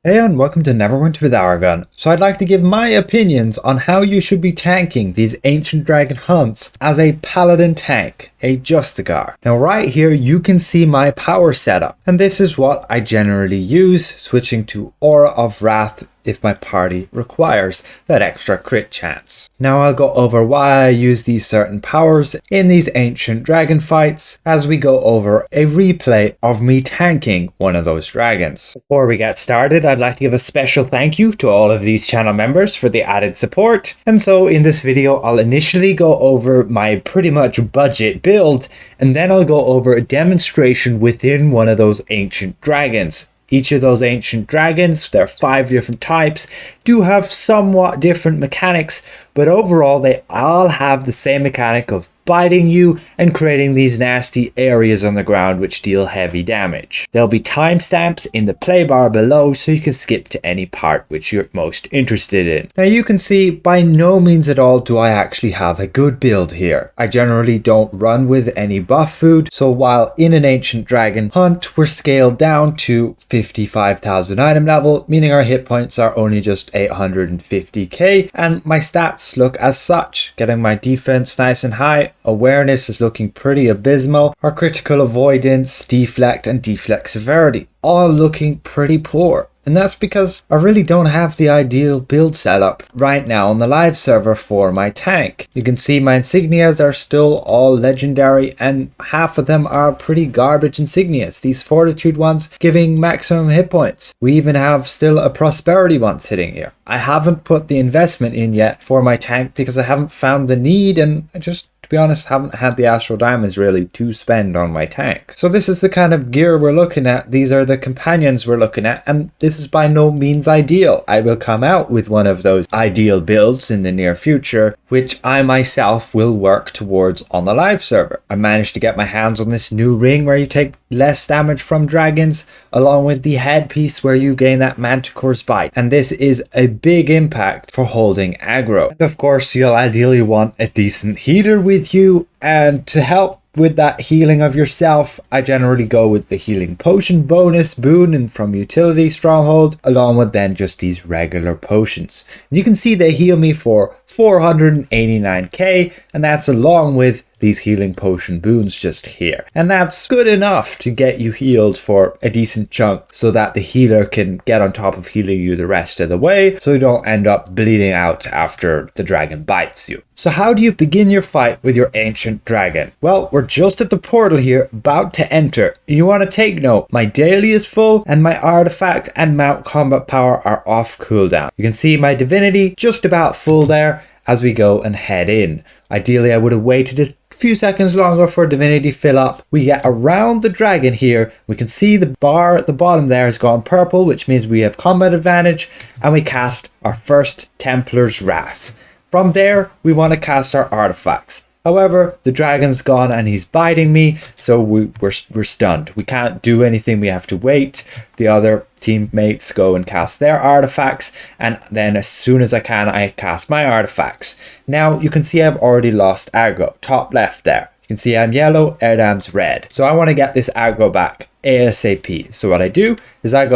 Hey and welcome to Neverwinter with Aragon. So I'd like to give my opinions on how you should be tanking these Ancient Dragon hunts as a paladin tank, a Justicar. Now right here you can see my power setup, and this is what I generally use, switching to Aura of Wrath if my party requires that extra crit chance. Now I'll go over why I use these certain powers in these Ancient Dragon fights as we go over a replay of me tanking one of those dragons. Before we get started, I'd like to give a special thank you to all of these channel members for the added support. And so in this video, I'll initially go over my pretty much budget build, and then I'll go over a demonstration within one of those Ancient Dragons. Each of those Ancient Dragons, there are 5 different types, do have somewhat different mechanics, but overall they all have the same mechanic of biting you and creating these nasty areas on the ground which deal heavy damage. There'll be timestamps in the play bar below so you can skip to any part which you're most interested in. Now you can see by no means at all do I actually have a good build here. I generally don't run with any buff food, so while in an Ancient Dragon hunt we're scaled down to 55,000 item level, meaning our hit points are only just 850k, and my stats look as such, getting my defense nice and high. Awareness is looking pretty abysmal. Our critical avoidance, deflect and deflect severity all looking pretty poor. And that's because I really don't have the ideal build setup right now on the live server for my tank. You can see my insignias are still all legendary, and half of them are pretty garbage insignias. These fortitude ones giving maximum hit points. We even have still a prosperity one sitting here. I haven't put the investment in yet for my tank because I haven't found the need, and I just, to be honest, haven't had the Astral Diamonds really to spend on my tank. So this is the kind of gear we're looking at. These are the companions we're looking at, and this is by no means ideal. I will come out with one of those ideal builds in the near future, which I myself will work towards on the live server. I managed to get my hands on this new ring where you take less damage from dragons, along with the headpiece where you gain that Manticore's Bite, and this is a big impact for holding aggro. And of course you'll ideally want a decent healer with you, and to help with that healing of yourself, I generally go with the healing potion bonus boon and from utility stronghold, along with then just these regular potions. And you can see they heal me for 489k, and that's along with these healing potion boons just here. And that's good enough to get you healed for a decent chunk so that the healer can get on top of healing you the rest of the way, so you don't end up bleeding out after the dragon bites you. So how do you begin your fight with your Ancient Dragon? Well, we're just at the portal here, about to enter. You want to take note, my daily is full and my artifact and mount combat power are off cooldown. You can see my divinity just about full there as we go and head in. Ideally I would have waited a few seconds longer for divinity fill up. We get around the dragon here. We can see the bar at the bottom there has gone purple, which means we have combat advantage, and we cast our first Templar's Wrath. From there we want to cast our artifacts. However, the dragon's gone and he's biting me, so we're stunned. We can't do anything, we have to wait. The other teammates go and cast their artifacts, and then as soon as I can, I cast my artifacts. Now you can see I've already lost aggro, top left there. You can see I'm yellow, Erdam's red. So I want to get this aggro back ASAP. So what I do is I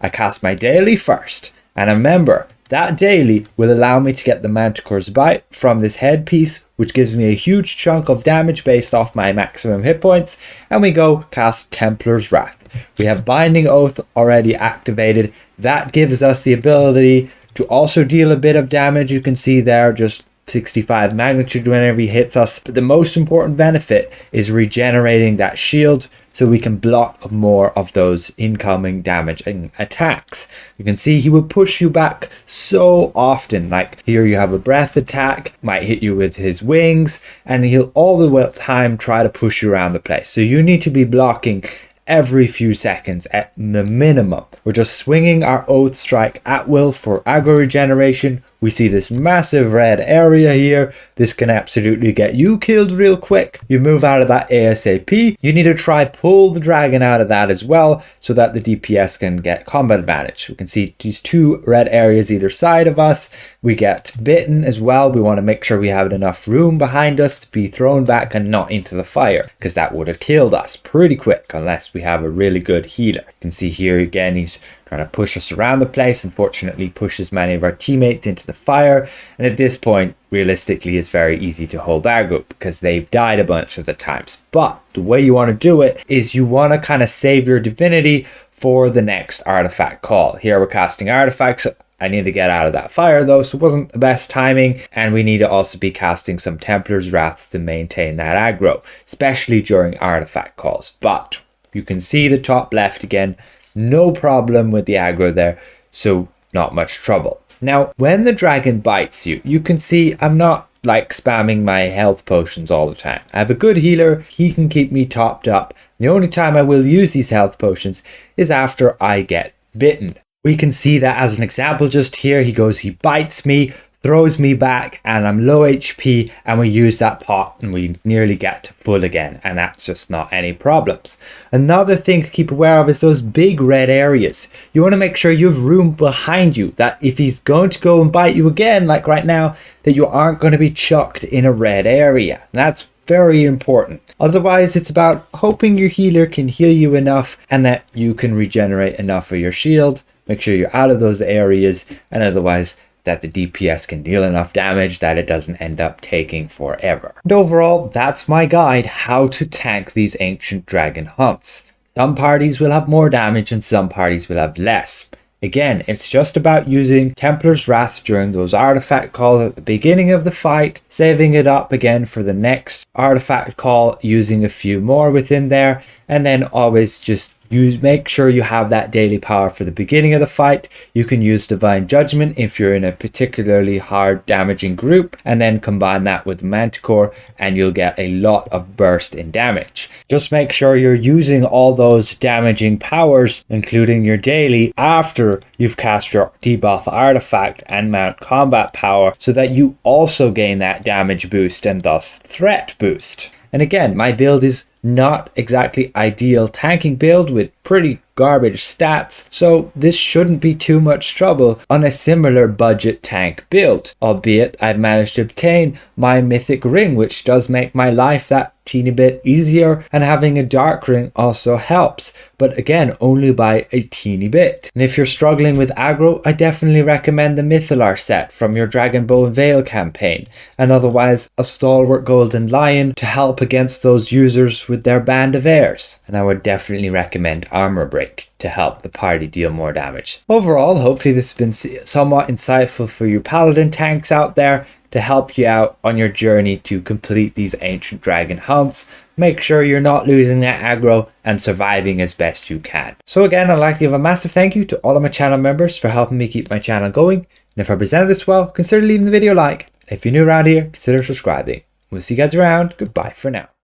cast my daily first, and remember, that daily will allow me to get the Manticore's Bite from this headpiece, which gives me a huge chunk of damage based off my maximum hit points, and we go cast Templar's Wrath. We have Binding Oath already activated. That gives us the ability to also deal a bit of damage. You can see there just 65 magnitude whenever he hits us, but the most important benefit is regenerating that shield so we can block more of those incoming damaging attacks. You can see he will push you back so often. Like here you have a breath attack, might hit you with his wings, and he'll all the time try to push you around the place. So you need to be blocking every few seconds at the minimum. We're just swinging our Oath Strike at will for aggro regeneration. We see this massive red area here. This can absolutely get you killed real quick. You move out of that ASAP. You need to try pull the dragon out of that as well so that the DPS can get combat advantage. We can see these 2 red areas either side of us. We get bitten as well. We want to make sure we have enough room behind us to be thrown back and not into the fire, because that would have killed us pretty quick unless we have a really good healer. You can see here again he's trying to push us around the place. Unfortunately, pushes many of our teammates into the fire. And at this point, realistically, it's very easy to hold aggro because they've died a bunch of the times. But the way you want to do it is you want to kind of save your divinity for the next artifact call. Here we're casting artifacts. I need to get out of that fire though, so it wasn't the best timing, and we need to also be casting some Templar's Wraths to maintain that aggro, especially during artifact calls. But you can see the top left again, no problem with the aggro there, so not much trouble. Now, when the dragon bites you, you can see I'm not like spamming my health potions all the time. I have a good healer, he can keep me topped up. The only time I will use these health potions is after I get bitten. We can see that as an example just here. He bites me, throws me back, and I'm low HP, and we use that pot and we nearly get to full again, and that's just not any problems. Another thing to keep aware of is those big red areas. You want to make sure you have room behind you, that if he's going to go and bite you again, like right now, that you aren't going to be chucked in a red area. And that's very important. Otherwise, it's about hoping your healer can heal you enough and that you can regenerate enough of your shield. Make sure you're out of those areas, and otherwise that the DPS can deal enough damage that it doesn't end up taking forever. And overall, that's my guide how to tank these ancient dragon hunts. Some parties will have more damage and some parties will have less. Again, it's just about using Templar's Wrath during those artifact calls at the beginning of the fight, saving it up again for the next artifact call, using a few more within there, and then always just make sure you have that daily power for the beginning of the fight. You can use Divine Judgment if you're in a particularly hard damaging group, and then combine that with Manticore and you'll get a lot of burst in damage. Just make sure you're using all those damaging powers, including your daily, after you've cast your debuff artifact and mount combat power, so that you also gain that damage boost and thus threat boost. And again, my build is not exactly ideal tanking build with pretty garbage stats, so this shouldn't be too much trouble on a similar budget tank build, albeit I've managed to obtain my mythic ring, which does make my life that teeny bit easier, and having a dark ring also helps, but again only by a teeny bit. And if you're struggling with aggro, I definitely recommend the Mythalar set from your Dragonbone Veil campaign, and otherwise a Stalwart Golden Lion to help against those users with their Band of Heirs. And I would definitely recommend Armor Break to help the party deal more damage. Overall, hopefully this has been somewhat insightful for you paladin tanks out there, to help you out on your journey to complete these ancient dragon hunts. Make sure you're not losing that aggro and surviving as best you can. So again, I'd like to give a massive thank you to all of my channel members for helping me keep my channel going. And if I presented this well, consider leaving the video a like. If you're new around here, consider subscribing. We'll see you guys around. Goodbye for now.